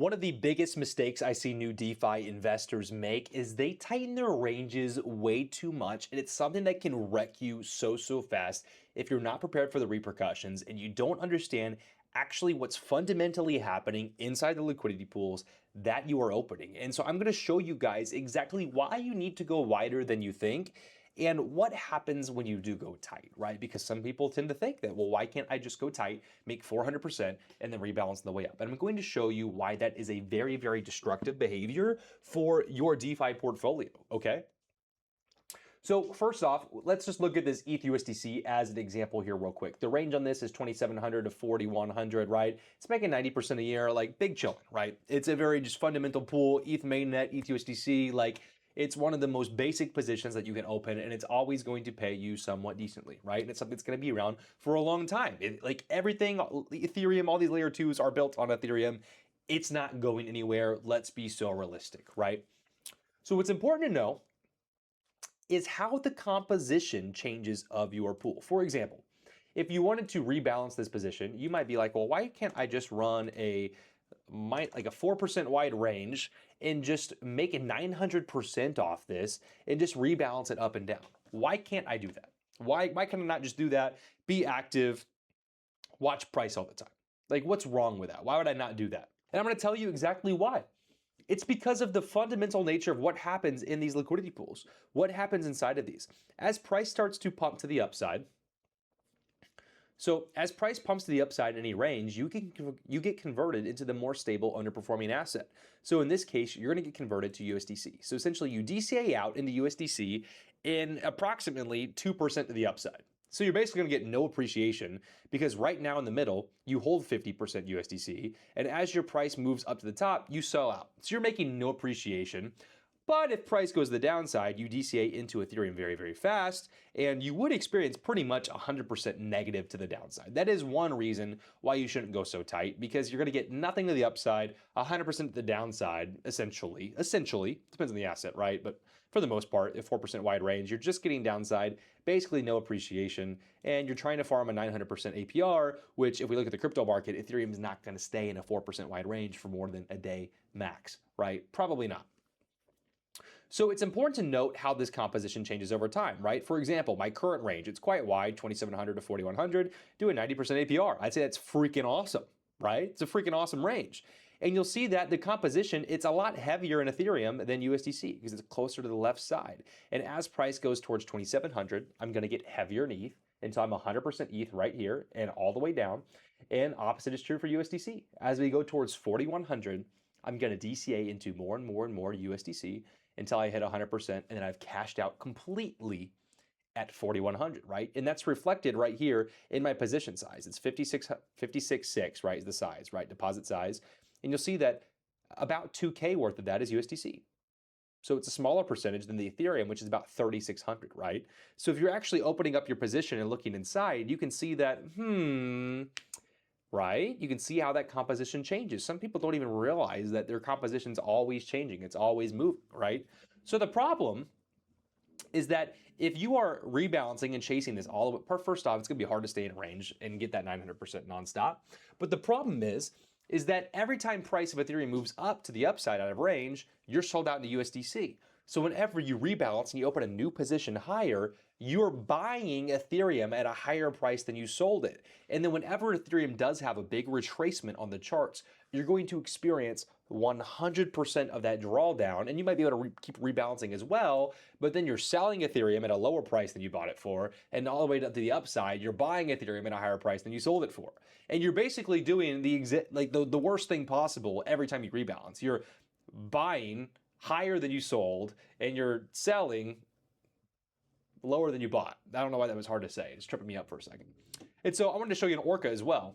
One of the biggest mistakes I see new DeFi investors make is they tighten their ranges way too much, and it's something that can wreck you so fast if you're not prepared for the repercussions and you don't understand actually what's fundamentally happening inside the liquidity pools that you are opening. And so I'm going to show you guys exactly why you need to go wider than you think and what happens when you do go tight, right? Because some people tend to think that, well, why can't I just go tight, make 400%, and then rebalance on the way up? And I'm going to show you why that is a very destructive behavior for your DeFi portfolio, okay? So first off, let's just look at this ETH USDC as an example here real quick. The range on this is 2,700 to 4,100, right? It's making 90% a year, like big chilling, right? It's a very just fundamental pool, ETH mainnet, ETH USDC, like it's one of the most basic positions that you can open, and it's always going to pay you somewhat decently, right? And it's something that's going to be around for a long time. Like everything, Ethereum, all these layer twos are built on Ethereum. It's not going anywhere. Let's be so realistic, right? So what's important to know is how the composition changes of your pool. For example, if you wanted to rebalance this position, you might be like, well, why can't I just run a 4% wide range and just make it 900% off this and just rebalance it up and down? Why can't I do that? Why can I not just do that, be active, watch price all the time? Like, what's wrong with that? Why would I not do that? And I'm going to tell you exactly why. It's because of the fundamental nature of what happens in these liquidity pools. What happens inside of these? As price starts to pump to the upside, so as price pumps to the upside in any range, you get converted into the more stable underperforming asset. So in this case, you're going to get converted to USDC. So essentially you DCA out into USDC in approximately 2% to the upside. So you're basically going to get no appreciation because right now in the middle, you hold 50% USDC, and as your price moves up to the top, you sell out. So you're making no appreciation. But if price goes to the downside, you DCA into Ethereum very fast, and you would experience pretty much 100% negative to the downside. That is one reason why you shouldn't go so tight, because you're going to get nothing to the upside, 100% to the downside, essentially. Depends on the asset, right? But for the most part, if 4% wide range, you're just getting downside, basically no appreciation, and you're trying to farm a 900% APR, which if we look at the crypto market, Ethereum is not going to stay in a 4% wide range for more than a day max, right? Probably not. So it's important to note how this composition changes over time, right? For example, my current range, it's quite wide, 2,700 to 4,100, doing 90% APR. I'd say that's freaking awesome, right? It's a freaking awesome range. And you'll see that the composition, it's a lot heavier in Ethereum than USDC because it's closer to the left side. And as price goes towards 2,700, I'm going to get heavier in ETH until I'm 100% ETH right here and all the way down. And opposite is true for USDC. As we go towards 4,100, I'm going to DCA into more and more USDC until I hit 100%, and then I've cashed out completely at 4,100, right? And that's reflected right here in my position size. It's 56.6, right, is the size, right, deposit size. And you'll see that about 2K worth of that is USDC. So it's a smaller percentage than the Ethereum, which is about 3,600, right? So if you're actually opening up your position and looking inside, you can see that, right? You can see how that composition changes. Some people don't even realize that their composition's always changing. It's always moving, right? So the problem is that if you are rebalancing and chasing this all the way, first off, it's gonna be hard to stay in range and get that 900% nonstop. But the problem is that every time price of Ethereum moves up to the upside out of range, you're sold out into USDC. So whenever you rebalance and you open a new position higher, you're buying Ethereum at a higher price than you sold it. And then whenever Ethereum does have a big retracement on the charts, you're going to experience 100% of that drawdown, and you might be able to keep rebalancing as well, but then you're selling Ethereum at a lower price than you bought it for, and all the way up to the upside, you're buying Ethereum at a higher price than you sold it for. And you're basically doing the worst thing possible every time you rebalance. You're buying higher than you sold, and you're selling lower than you bought. I don't know why that was hard to say. It's tripping me up for a second. And so I wanted to show you an Orca as well,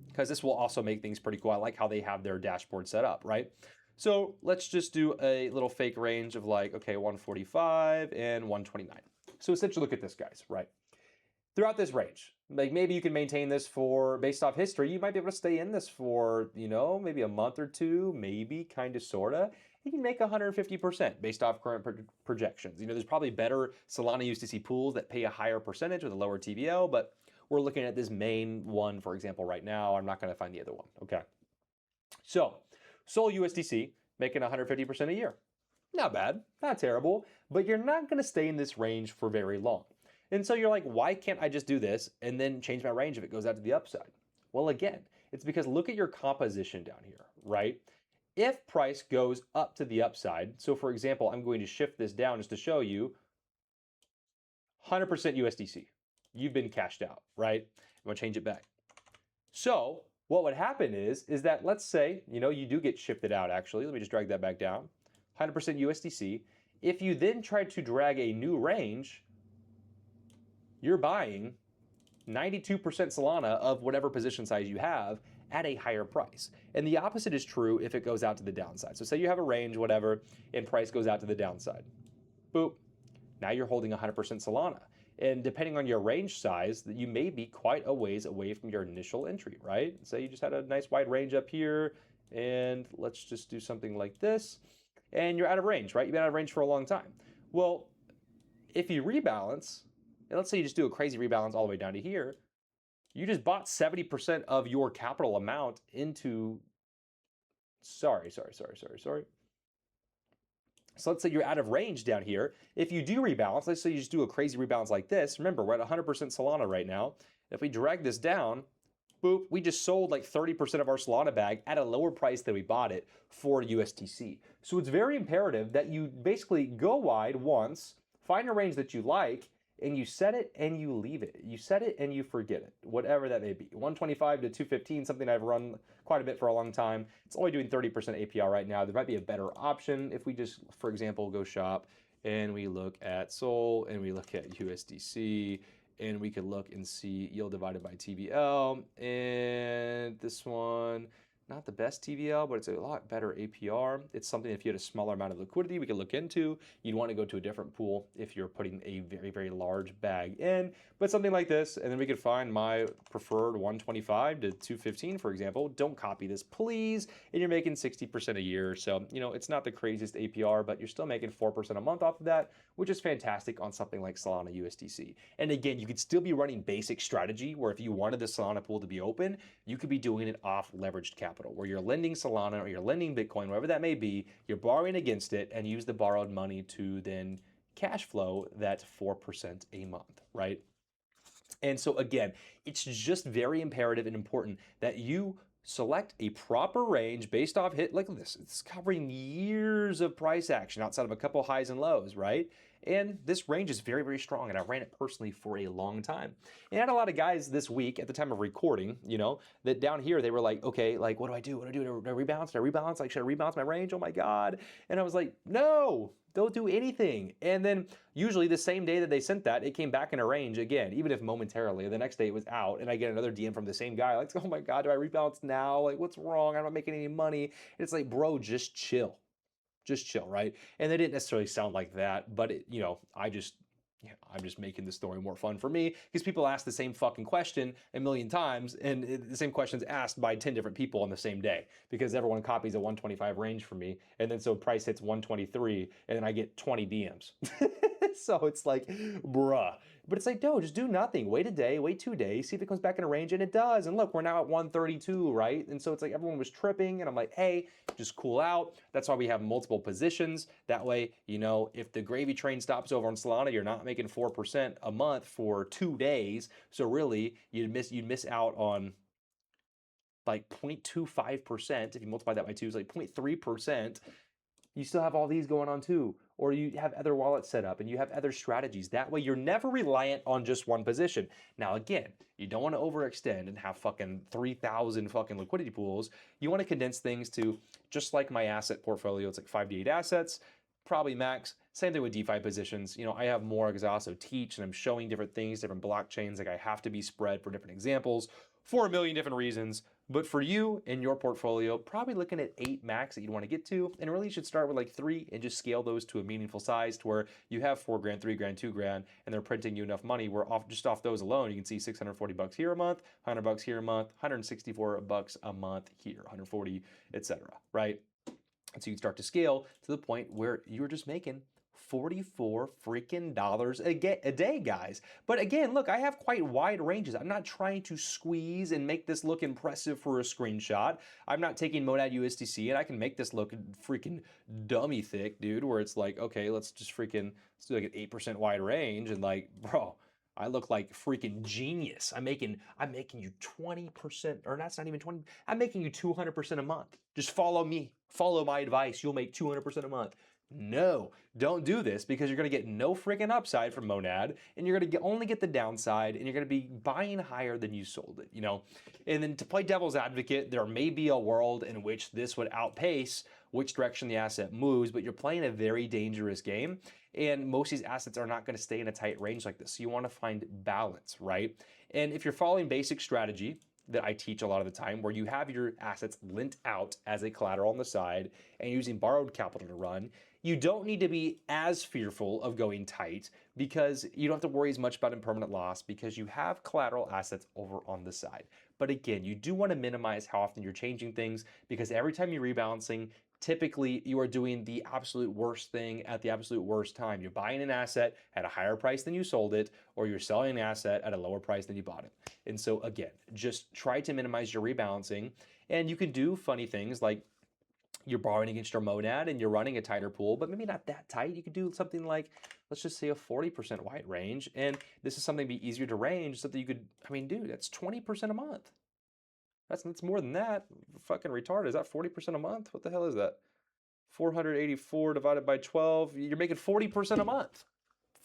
because this will also make things pretty cool. I like how they have their dashboard set up, right? So let's just do a little fake range of like, okay, 145 and 129. So essentially look at this, guys, right? Throughout this range, like maybe you can maintain this for, based off history, you might be able to stay in this for, maybe a month or two, maybe kind of, sort of. You can make 150% based off current projections. There's probably better Solana USDC pools that pay a higher percentage with a lower TVL, but we're looking at this main one, for example, right now. I'm not going to find the other one, okay? So Sol USDC making 150% a year. Not bad, not terrible, but you're not going to stay in this range for very long. And so you're like, why can't I just do this and then change my range if it goes out to the upside? Well, again, it's because look at your composition down here, right? If price goes up to the upside, so for example, I'm going to shift this down just to show you 100% USDC. You've been cashed out, right? I'm going to change it back. So what would happen is that let's say, you do get shifted out actually. Let me just drag that back down. 100% USDC. If you then try to drag a new range, you're buying 92% Solana of whatever position size you have at a higher price. And the opposite is true if it goes out to the downside. So say you have a range, whatever, and price goes out to the downside. Boop. Now you're holding 100% Solana. And depending on your range size, you may be quite a ways away from your initial entry, right? Say you just had a nice wide range up here, and let's just do something like this, and you're out of range, right? You've been out of range for a long time. Well, if you rebalance, and let's say you just do a crazy rebalance all the way down to here, you just bought 70% of your capital amount into, sorry. So let's say you're out of range down here. If you do rebalance, let's say you just do a crazy rebalance like this. Remember, we're at 100% Solana right now. If we drag this down, boop, we just sold like 30% of our Solana bag at a lower price than we bought it for USDC. So it's very imperative that you basically go wide once, find a range that you like, and you set it and you leave it. You set it and you forget it, whatever that may be. 125 to 215, something I've run quite a bit for a long time. It's only doing 30% APR right now. There might be a better option if we just, for example, go shop and we look at Sol and we look at USDC and we could look and see yield divided by TVL. And this one, not the best TVL, but it's a lot better APR. It's something if you had a smaller amount of liquidity we could look into. You'd want to go to a different pool if you're putting a very, very large bag in, but something like this. And then we could find my preferred 125 to 215, for example. Don't copy this, please. And you're making 60% a year. So, it's not the craziest APR, but you're still making 4% a month off of that, which is fantastic on something like Solana USDC. And again, you could still be running basic strategy where if you wanted the Solana pool to be open, you could be doing it off leveraged capital, where you're lending Solana or you're lending Bitcoin, whatever that may be, you're borrowing against it and use the borrowed money to then cash flow that 4% a month, right? And so again, it's just very imperative and important that you select a proper range based off hit like this. It's covering years of price action outside of a couple highs and lows, right? And this range is very, very strong, and I ran it personally for a long time. And I had a lot of guys this week at the time of recording, that down here, they were like, okay, like, what do I do? Do I rebalance? Do I rebalance? Like, should I rebalance my range? Oh my God. And I was like, no, don't do anything. And then usually the same day that they sent that, it came back in a range again, even if momentarily. The next day it was out, and I get another DM from the same guy, like, oh my God, do I rebalance now? Like, what's wrong? I'm not making any money. And it's like, bro, just chill. Just chill, right? And they didn't necessarily sound like that, but I'm just making the story more fun for me because people ask the same fucking question a million times, and the same question's asked by 10 different people on the same day because everyone copies a 125 range from me, and then so price hits 123, and then I get 20 DMs. So it's like, bruh. But it's like, no, just do nothing. Wait a day, wait 2 days, see if it comes back in a range, and it does. And look, we're now at 132, right? And so it's like everyone was tripping, and I'm like, hey, just cool out. That's why we have multiple positions. That way, if the gravy train stops over on Solana, you're not making 4% a month for 2 days. So really, you'd miss out on like 0.25%. If you multiply that by 2, it's like 0.3%. You still have all these going on too, or you have other wallets set up and you have other strategies. That way you're never reliant on just one position. Now again, you don't want to overextend and have fucking 3,000 fucking liquidity pools. You want to condense things to just like my asset portfolio. It's like 5 to 8 assets, probably max. Same thing with DeFi positions. I have more because I also teach and I'm showing different things, different blockchains. Like I have to be spread for different examples for a million different reasons. But for you in your portfolio, probably looking at 8 max that you'd want to get to, and really you should start with like 3 and just scale those to a meaningful size to where you have 4 grand, 3 grand, 2 grand, and they're printing you enough money where just off those alone, you can see 640 bucks here a month, 100 bucks here a month, 164 bucks a month here, 140, etc. Right? And so you start to scale to the point where you're just making $44 freaking dollars a day, guys. But again, look, I have quite wide ranges. I'm not trying to squeeze and make this look impressive for a screenshot. I'm not taking Monad USDC and I can make this look freaking dummy thick, dude, where it's like, okay, let's do like an 8% wide range and like, bro, I look like freaking genius. I'm making you 20%, or that's not even 20. I'm making you 200% a month. Just follow me. Follow my advice. You'll make 200% a month. No, don't do this because you're going to get no freaking upside from Monad and you're going to only get the downside and you're going to be buying higher than you sold it, you know? And then to play devil's advocate, there may be a world in which this would outpace which direction the asset moves, but you're playing a very dangerous game. And most of these assets are not going to stay in a tight range like this. So you want to find balance, right? And if you're following basic strategy that I teach a lot of the time, where you have your assets lent out as a collateral on the side and using borrowed capital to run, you don't need to be as fearful of going tight because you don't have to worry as much about impermanent loss because you have collateral assets over on the side. But again, you do want to minimize how often you're changing things because every time you're rebalancing, typically you are doing the absolute worst thing at the absolute worst time. You're buying an asset at a higher price than you sold it, or you're selling an asset at a lower price than you bought it. And so again, just try to minimize your rebalancing. And you can do funny things like you're borrowing against your Monad and you're running a tighter pool, but maybe not that tight. You could do something like, let's just say a 40% white range. And this is something be easier to range so that you could, I mean, dude, that's 20% a month. That's more than that. Fucking retarded. Is that 40% a month? What the hell is that? 484 divided by 12. You're making 40% a month.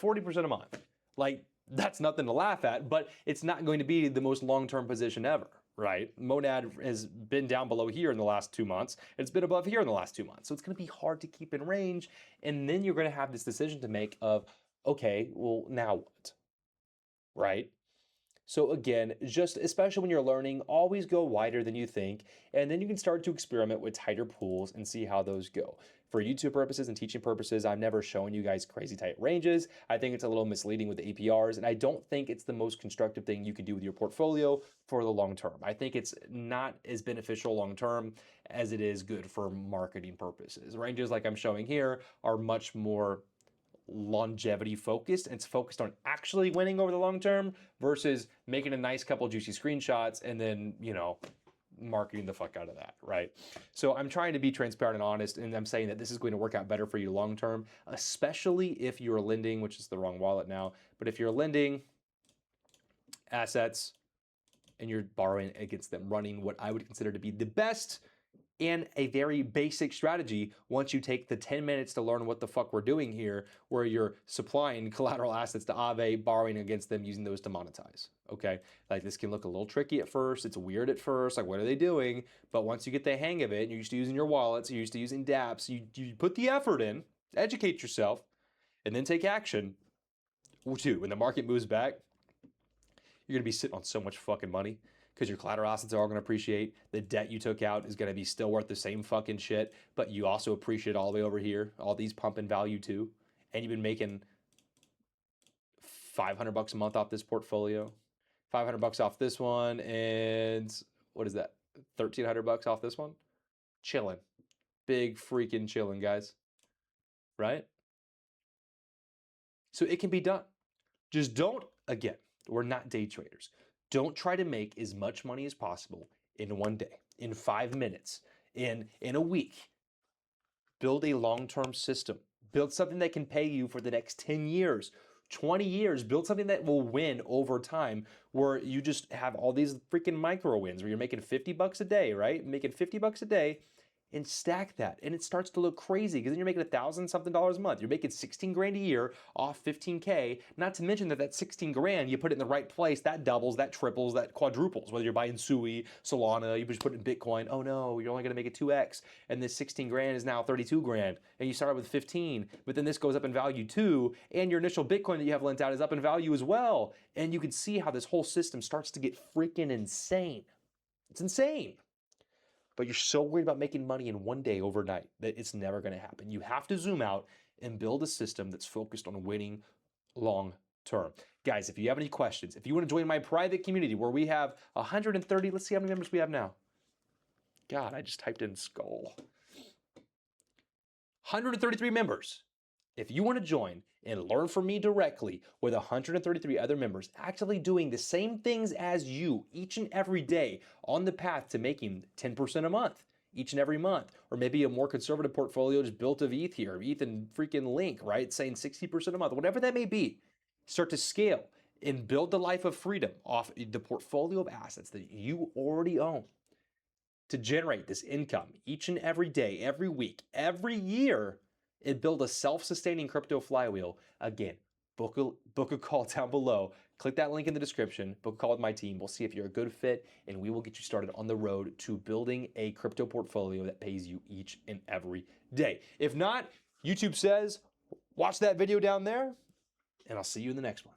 40% a month. Like, that's nothing to laugh at, but it's not going to be the most long-term position ever, right? Monad has been down below here in the last 2 months. It's been above here in the last 2 months. So it's going to be hard to keep in range. And then you're going to have this decision to make of, okay, well, now what? Right? So again, just especially when you're learning, always go wider than you think, and then you can start to experiment with tighter pools and see how those go. For YouTube purposes and teaching purposes, I've never shown you guys crazy tight ranges. I think it's a little misleading with the APRs, and I don't think it's the most constructive thing you can do with your portfolio for the long term. I think it's not as beneficial long term as it is good for marketing purposes. Ranges like I'm showing here are much more longevity focused, and it's focused on actually winning over the long term versus making a nice couple juicy screenshots and then, you know, marketing the fuck out of that, right? So I'm trying to be transparent and honest, and I'm saying that this is going to work out better for you long term, especially if you're lending, which is the wrong wallet now, but if you're lending assets and you're borrowing against them, running what I would consider to be the best and a very basic strategy once you take the 10 minutes to learn what the fuck we're doing here, where you're supplying collateral assets to Aave, borrowing against them, using those to monetize, okay? Like, this can look a little tricky at first. It's weird at first. Like, what are they doing? But once you get the hang of it, and you're used to using your wallets, you're used to using dApps, you put the effort in, educate yourself, and then take action. Too, when the market moves back, you're gonna be sitting on so much fucking money because your collateral assets are all going to appreciate. The debt you took out is going to be still worth the same fucking shit, but you also appreciate all the way over here, all these pumping value too. And you've been making $500 a month off this portfolio, $500 off this one, and what is that? $1,300 off this one? Chilling. Big freaking chilling, guys. Right? So it can be done. Just don't, again, we're not day traders. Don't try to make as much money as possible in one day, in 5 minutes, in a week. Build a long-term system. Build something that can pay you for the next 10 years, 20 years. Build something that will win over time, where you just have all these freaking micro wins where you're making $50 a day, right? Making $50 a day, and stack that. And it starts to look crazy because then you're making $1,000-something a month. You're making 16 grand a year off 15K. Not to mention that 16 grand, you put it in the right place, that doubles, that triples, that quadruples. Whether you're buying Sui, Solana, you just put it in Bitcoin. Oh no, you're only going to make it 2x. And this 16 grand is now 32 grand. And you started with 15, but then this goes up in value too. And your initial Bitcoin that you have lent out is up in value as well. And you can see how this whole system starts to get freaking insane. It's insane. But you're so worried about making money in one day overnight that it's never going to happen. You have to zoom out and build a system that's focused on winning long term. Guys, if you have any questions, if you want to join my private community where we have 130, let's see how many members we have now. God, I just typed in skull. 133 members. If you want to join and learn from me directly with 133 other members actively doing the same things as you each and every day on the path to making 10% a month each and every month, or maybe a more conservative portfolio just built of ETH here, ETH and freaking Link, right? Saying 60% a month, whatever that may be, start to scale and build the life of freedom off the portfolio of assets that you already own to generate this income each and every day, every week, every year, and build a self-sustaining crypto flywheel. Again, book a call down below. Click that link in the description, book a call with my team. We'll see if you're a good fit, and we will get you started on the road to building a crypto portfolio that pays you each and every day. If not, YouTube says, watch that video down there, and I'll see you in the next one.